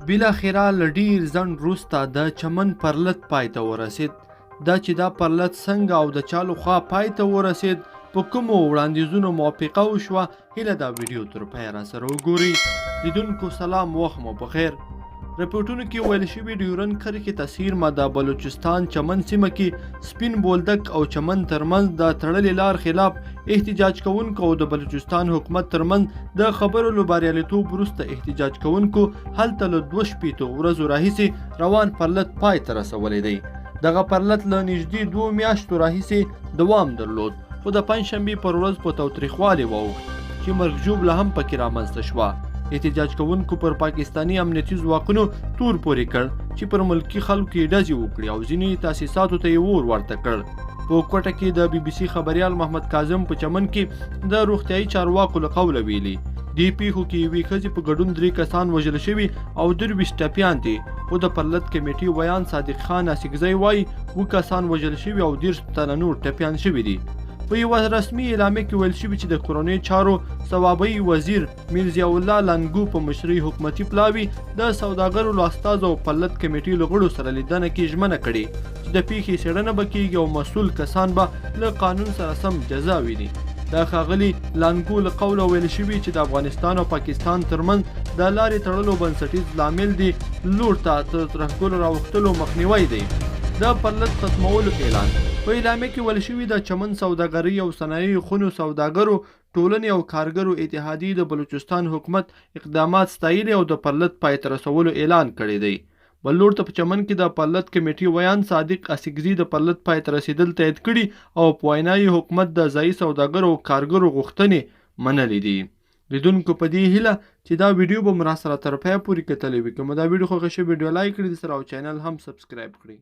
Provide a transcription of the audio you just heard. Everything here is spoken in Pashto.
بالاخره له ډیر ځنډ وروسته د چمن پرلط پای ته ورسید. دا چې دا پرلط څنګه او د چا لخوا پای ته ورسید، په کومو وړاندیزونو موافقه وشوه، هیله دا ویډیو تر پایه راسره وګورئ. لیدونکو سلام، وخت مو پخیر. رپورټونو کې ویل شوي ډیورنډ کرښې ته څیرمه د بلوچستان چمن سیمه کې سپین بولدک او چمن ترمنځ د تړلې لار خلاف احتجاج کوونکو او د بلوچستان حکومت ترمنځ د خبرو له بریالیتوب وروسته احتجاج کوونکو هلته له 2 شپېتو ورځو راهیسې روان پرلط پای ته رسولی دی. دغه پرلط له نږدې 2 میاشتو راهیسې دوام درلود، خو د پنجشنبې پر ورځ په تاوتریخوالي واوښت چې مرګ ژوبله هم پکې رامنځته شوه. احتجاج کوونکو پر پاکستاني امنیتي ځواکونو تور پورې کړ چې پر ملکي خلکو یې ډزې وکړي او ځینې تاسیساتو ته یې اور ورته کړ. په کوټه کې د بي بي سي خبریال محمد کاظم په چمن کې د روغتیایي چارواکو له قوله ویلي. دې پیښو کې یوې ښځې په ګډون 3 کسان وژل شوي او 23 ټپیان دي، خو د پرلط کمیټې ویان صادق خان اسیګزی وایي 2 کسان وژل شوي او 30 تنه نور ټپیان شوي دي. په یوه رسمي اعلامیه کې ویل شوي چې د کورنۍ چارو ثوابي وزیر میرزیا الله لانګو په مشرۍ حکومتي پلاوي د سوداګرو له استازو او پرلط کمیټې له غړو سره لیدنه کې ژمنه کړې چې د پیښې څېړنه به کیږي او مسؤل کسان به له قانون سره سم جزا ویني. د ښاغلي لانګو له قوله ویل شوي چې د افغانستان او پاکستان ترمنځ د لارې تړلو بنسټیز لامل دی لور ته تر ترهګرو راوښتلو مخنیوی دی. د پرلط ختمولو اعلان په اعلامیه کې ویل شوي د چمن سوداګرۍ او صنایعي خونو سوداګرو ټولنې او کارګرو اتحادیې د بلوچستان حکومت اقدامات ستایلي او د پرلط پای ته رسولو اعلان کړی دی. بل لور ته په چمن کې د پرلط کمیټې ویان صادق اسیګزي د پرلط پای ته رسیدل تایید کړي او په وینا یې حکومت د ځایي سوداګرو او کارګرو غوښتنې منلې دي. لیدونکو په دې هیله چې دا ویډیو به مو راسره تر پایه پورې کتلی وي. که مو دا ویډیو خوښه شوې ویډیو لایک کړئ، سره او چینل هم سبسکرایب کړئ.